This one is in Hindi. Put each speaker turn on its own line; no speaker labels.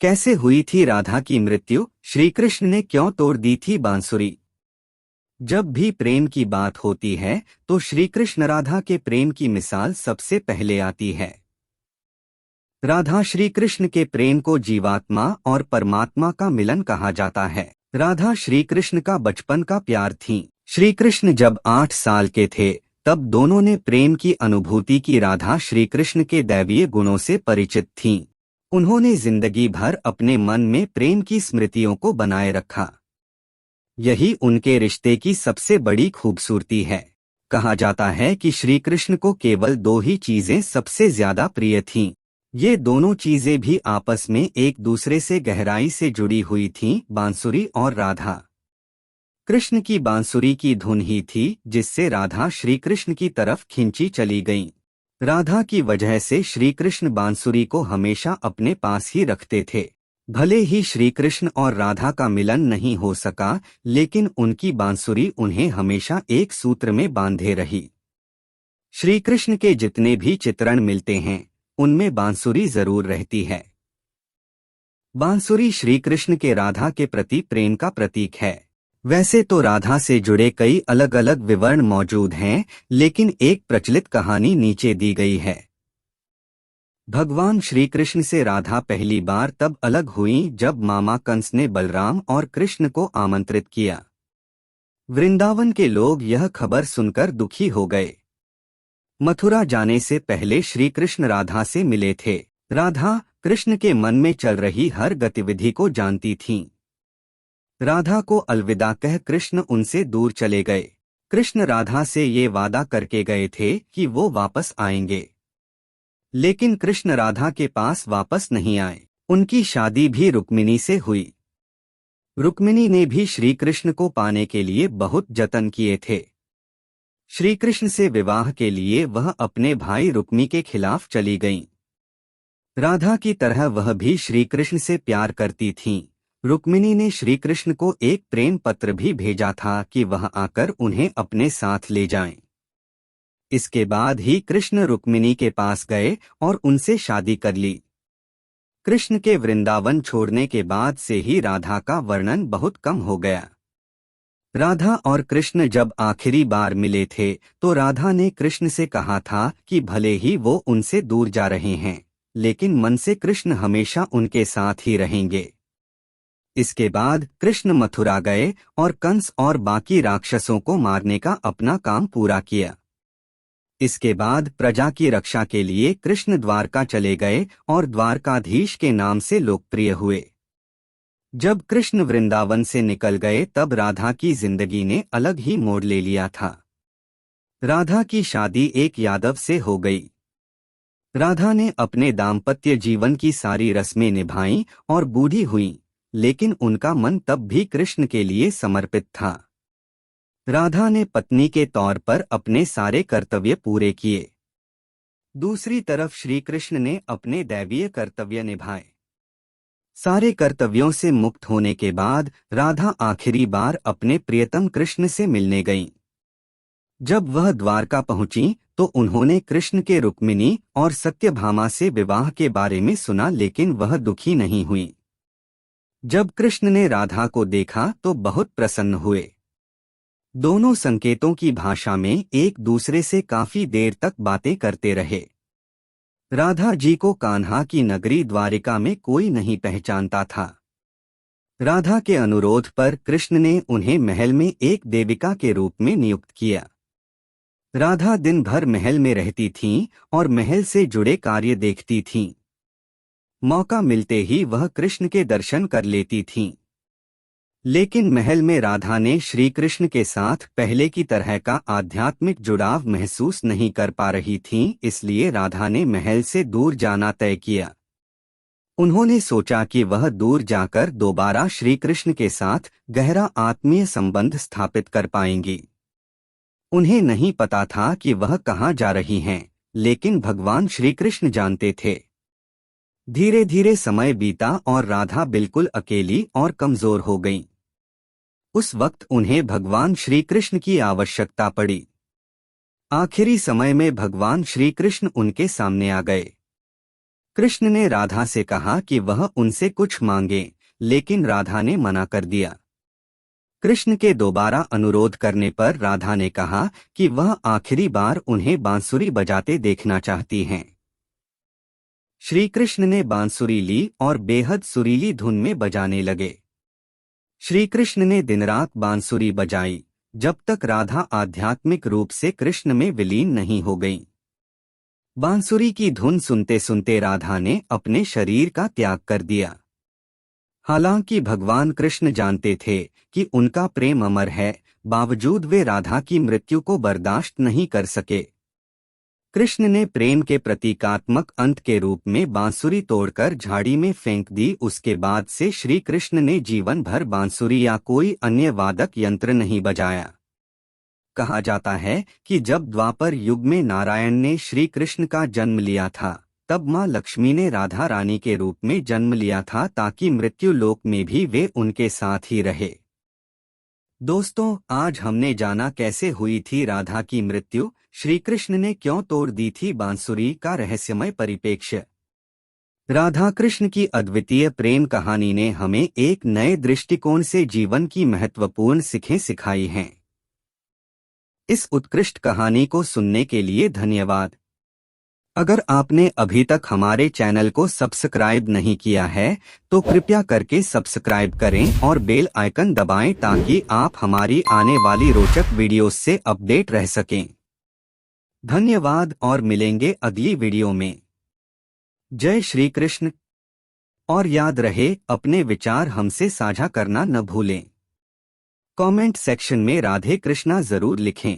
कैसे हुई थी राधा की मृत्यु? श्री कृष्ण ने क्यों तोड़ दी थी बांसुरी? जब भी प्रेम की बात होती है तो श्री कृष्ण राधा के प्रेम की मिसाल सबसे पहले आती है। राधा श्री कृष्ण के प्रेम को जीवात्मा और परमात्मा का मिलन कहा जाता है। राधा श्री कृष्ण का बचपन का प्यार थी। श्री कृष्ण जब 8 साल के थे तब दोनों ने प्रेम की अनुभूति की। राधा श्री कृष्ण के दैवीय गुणों से परिचित थीं। उन्होंने जिंदगी भर अपने मन में प्रेम की स्मृतियों को बनाए रखा। यही उनके रिश्ते की सबसे बड़ी खूबसूरती है। कहा जाता है कि श्री कृष्ण को केवल 2 ही चीजें सबसे ज्यादा प्रिय थीं। ये दोनों चीजें भी आपस में एक दूसरे से गहराई से जुड़ी हुई थीं, बांसुरी और राधा। कृष्ण की बांसुरी की धुन ही थी जिससे राधा श्री कृष्ण की तरफ खींची चली गईं। राधा की वजह से श्री कृष्ण बांसुरी को हमेशा अपने पास ही रखते थे। भले ही श्री कृष्ण और राधा का मिलन नहीं हो सका, लेकिन उनकी बांसुरी उन्हें हमेशा एक सूत्र में बांधे रही। श्री कृष्ण के जितने भी चित्रण मिलते हैं उनमें बांसुरी जरूर रहती है। बांसुरी श्री कृष्ण के राधा के प्रति प्रेम का प्रतीक है। वैसे तो राधा से जुड़े कई अलग अलग विवरण मौजूद हैं, लेकिन एक प्रचलित कहानी नीचे दी गई है। भगवान श्री कृष्ण से राधा पहली बार तब अलग हुई जब मामा कंस ने बलराम और कृष्ण को आमंत्रित किया। वृंदावन के लोग यह खबर सुनकर दुखी हो गए। मथुरा जाने से पहले श्री कृष्ण राधा से मिले थे। राधा कृष्ण के मन में चल रही हर गतिविधि को जानती थीं। राधा को अलविदा कह कृष्ण उनसे दूर चले गए। कृष्ण राधा से ये वादा करके गए थे कि वो वापस आएंगे, लेकिन कृष्ण राधा के पास वापस नहीं आए। उनकी शादी भी रुक्मिणी से हुई। रुक्मिणी ने भी श्री कृष्ण को पाने के लिए बहुत जतन किए थे। श्री कृष्ण से विवाह के लिए वह अपने भाई रुक्मी के खिलाफ चली गईं। राधा की तरह वह भी श्री कृष्ण से प्यार करती थीं। रुक्मिणी ने श्री कृष्ण को एक प्रेम पत्र भी भेजा था कि वह आकर उन्हें अपने साथ ले जाएं। इसके बाद ही कृष्ण रुक्मिणी के पास गए और उनसे शादी कर ली। कृष्ण के वृंदावन छोड़ने के बाद से ही राधा का वर्णन बहुत कम हो गया। राधा और कृष्ण जब आखिरी बार मिले थे तो राधा ने कृष्ण से कहा था कि भले ही वो उनसे दूर जा रहे हैं, लेकिन मन से कृष्ण हमेशा उनके साथ ही रहेंगे। इसके बाद कृष्ण मथुरा गए और कंस और बाकी राक्षसों को मारने का अपना काम पूरा किया। इसके बाद प्रजा की रक्षा के लिए कृष्ण द्वारका चले गए और द्वारकाधीश के नाम से लोकप्रिय हुए। जब कृष्ण वृंदावन से निकल गए तब राधा की जिंदगी ने अलग ही मोड़ ले लिया था। राधा की शादी एक यादव से हो गई। राधा ने अपने दाम्पत्य जीवन की सारी रस्में निभाईं और बूढ़ी हुईं, लेकिन उनका मन तब भी कृष्ण के लिए समर्पित था। राधा ने पत्नी के तौर पर अपने सारे कर्तव्य पूरे किए। दूसरी तरफ श्री कृष्ण ने अपने दैवीय कर्तव्य निभाए। सारे कर्तव्यों से मुक्त होने के बाद राधा आखिरी बार अपने प्रियतम कृष्ण से मिलने गईं। जब वह द्वारका पहुंची तो उन्होंने कृष्ण के रुक्मिणी और सत्यभामा से विवाह के बारे में सुना, लेकिन वह दुखी नहीं हुई। जब कृष्ण ने राधा को देखा तो बहुत प्रसन्न हुए। दोनों संकेतों की भाषा में एक दूसरे से काफी देर तक बातें करते रहे। राधा जी को कान्हा की नगरी द्वारिका में कोई नहीं पहचानता था। राधा के अनुरोध पर कृष्ण ने उन्हें महल में एक देविका के रूप में नियुक्त किया। राधा दिन भर महल में रहती थीं और महल से जुड़े कार्य देखती थीं। मौका मिलते ही वह कृष्ण के दर्शन कर लेती थीं। लेकिन महल में राधा ने श्री कृष्ण के साथ पहले की तरह का आध्यात्मिक जुड़ाव महसूस नहीं कर पा रही थीं, इसलिए राधा ने महल से दूर जाना तय किया। उन्होंने सोचा कि वह दूर जाकर दोबारा श्री कृष्ण के साथ गहरा आत्मीय संबंध स्थापित कर पाएंगी। उन्हें नहीं पता था कि वह कहाँ जा रही हैं, लेकिन भगवान श्री कृष्ण जानते थे। धीरे धीरे समय बीता और राधा बिल्कुल अकेली और कमजोर हो गईं। उस वक्त उन्हें भगवान श्री कृष्ण की आवश्यकता पड़ी। आखिरी समय में भगवान श्री कृष्ण उनके सामने आ गए। कृष्ण ने राधा से कहा कि वह उनसे कुछ मांगे, लेकिन राधा ने मना कर दिया। कृष्ण के दोबारा अनुरोध करने पर राधा ने कहा कि वह आखिरी बार उन्हें बांसुरी बजाते देखना चाहती हैं। श्री कृष्ण ने बांसुरी ली और बेहद सुरीली धुन में बजाने लगे। श्री कृष्ण ने दिन रात बांसुरी बजाई, जब तक राधा आध्यात्मिक रूप से कृष्ण में विलीन नहीं हो गई। बांसुरी की धुन सुनते सुनते राधा ने अपने शरीर का त्याग कर दिया। हालांकि भगवान कृष्ण जानते थे कि उनका प्रेम अमर है, बावजूद वे राधा की मृत्यु को बर्दाश्त नहीं कर सके। कृष्ण ने प्रेम के प्रतीकात्मक अंत के रूप में बांसुरी तोड़कर झाड़ी में फेंक दी। उसके बाद से श्री कृष्ण ने जीवन भर बांसुरी या कोई अन्य वादक यंत्र नहीं बजाया। कहा जाता है कि जब द्वापर युग में नारायण ने श्री कृष्ण का जन्म लिया था, तब मां लक्ष्मी ने राधा रानी के रूप में जन्म लिया था, ताकि मृत्यु लोक में भी वे उनके साथ ही रहे। दोस्तों, आज हमने जाना कैसे हुई थी राधा की मृत्यु, श्री कृष्ण ने क्यों तोड़ दी थी बांसुरी का रहस्यमय परिप्रेक्ष्य। राधा कृष्ण की अद्वितीय प्रेम कहानी ने हमें एक नए दृष्टिकोण से जीवन की महत्वपूर्ण सीखें सिखाई हैं। इस उत्कृष्ट कहानी को सुनने के लिए धन्यवाद। अगर आपने अभी तक हमारे चैनल को सब्सक्राइब नहीं किया है, तो कृपया करके सब्सक्राइब करें और बेल आइकन दबाएं ताकि आप हमारी आने वाली रोचक वीडियोस से अपडेट रह सकें। धन्यवाद और मिलेंगे अगली वीडियो में। जय श्री कृष्ण। और याद रहे, अपने विचार हमसे साझा करना न भूलें। कमेंट सेक्शन में राधे कृष्णा जरूर लिखें।